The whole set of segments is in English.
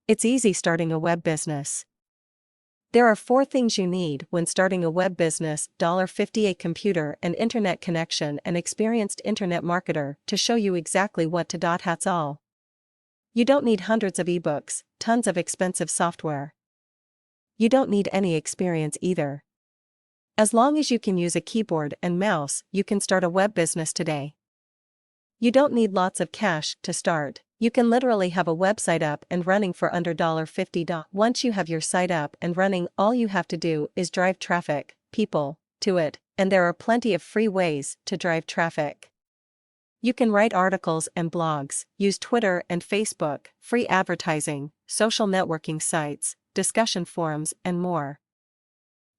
It's easy starting a web business. There are 4 things you need when starting a web business: $50, a computer and internet connection, an experienced internet marketer to show you exactly what to do. That's all. You don't need hundreds of ebooks, tons of expensive software. You don't need any experience either. As long as you can use a keyboard and mouse, you can start a web business today. You don't need lots of cash to start. You can literally have a website up and running for under $50. Once you have your site up and running, all you have to do is drive traffic, people, to it, and there are plenty of free ways to drive traffic. You can write articles and blogs, use Twitter and Facebook, free advertising, social networking sites, discussion forums, and more.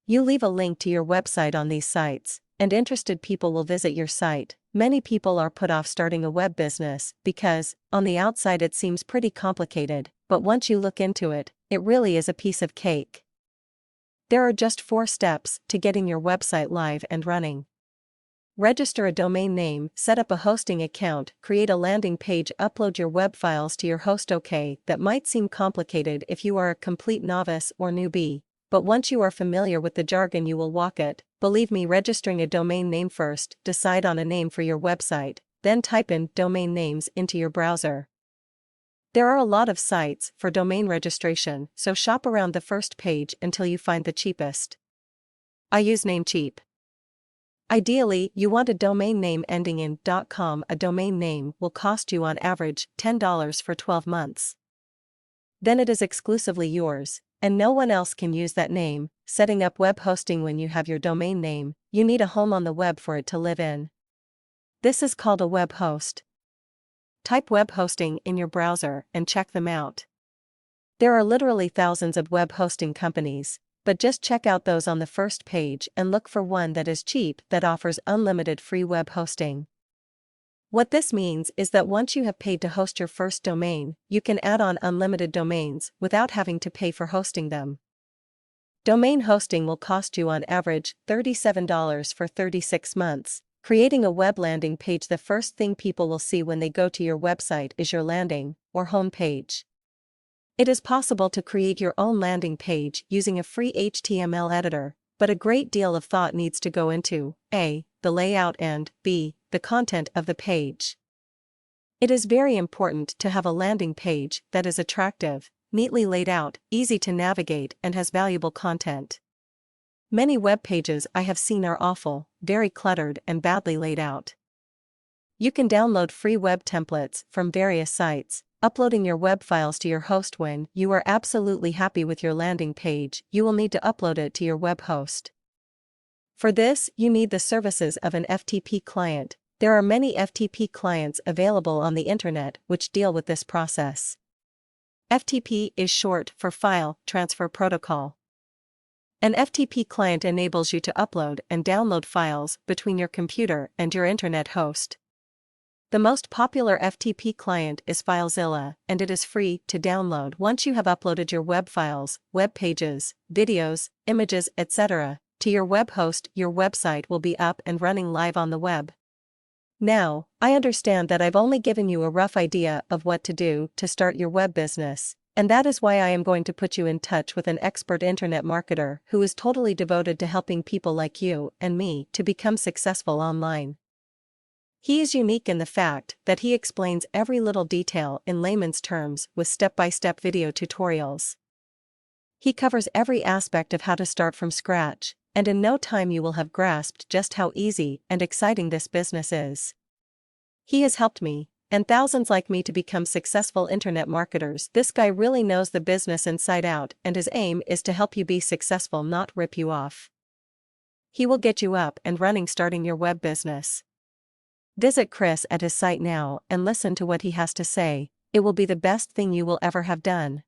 You leave a link to your website on these sites, and interested people will visit your site. Many people are put off starting a web business because, on the outside, it seems pretty complicated, but once you look into it, it really is a piece of cake. There are just 4 steps to getting your website live and running. Register a domain name, set up a hosting account, create a landing page, upload your web files to your host. Okay, that might seem complicated if you are a complete novice or newbie, but once you are familiar with the jargon, you will walk it. Believe me, registering a domain name first, decide on a name for your website, then type in domain names into your browser. There are a lot of sites for domain registration, so shop around the first page until you find the cheapest. I use Namecheap. Ideally, you want a domain name ending in .com. A domain name will cost you on average $10 for 12 months. Then it is exclusively yours, and no one else can use that name. Setting up web hosting: when you have your domain name, you need a home on the web for it to live in. This is called a web host. Type web hosting in your browser and check them out. There are literally thousands of web hosting companies, but just check out those on the first page and look for one that is cheap, that offers unlimited free web hosting. What this means is that once you have paid to host your first domain, you can add on unlimited domains without having to pay for hosting them. Domain hosting will cost you on average $37 for 36 months. Creating a web landing page: the first thing people will see when they go to your website is your landing, or home page. It is possible to create your own landing page using a free HTML editor, but a great deal of thought needs to go into A, the layout, and B, the content of the page. It is very important to have a landing page that is attractive, neatly laid out, easy to navigate, and has valuable content. Many web pages I have seen are awful, very cluttered, and badly laid out. You can download free web templates from various sites, uploading your web files to your host. When you are absolutely happy with your landing page, you will need to upload it to your web host. For this, you need the services of an FTP client. There are many FTP clients available on the internet which deal with this process. FTP is short for File Transfer Protocol. An FTP client enables you to upload and download files between your computer and your internet host. The most popular FTP client is FileZilla, and it is free to download. Once you have uploaded your web files, web pages, videos, images, etc., to your web host, your website will be up and running live on the web. Now, I understand that I've only given you a rough idea of what to do to start your web business, and that is why I am going to put you in touch with an expert internet marketer who is totally devoted to helping people like you and me to become successful online. He is unique in the fact that he explains every little detail in layman's terms with step-by-step video tutorials. He covers every aspect of how to start from scratch, and in no time you will have grasped just how easy and exciting this business is. He has helped me, and thousands like me, to become successful internet marketers. This guy really knows the business inside out, and his aim is to help you be successful, not rip you off. He will get you up and running starting your web business. Visit Chris at his site now and listen to what he has to say. It will be the best thing you will ever have done.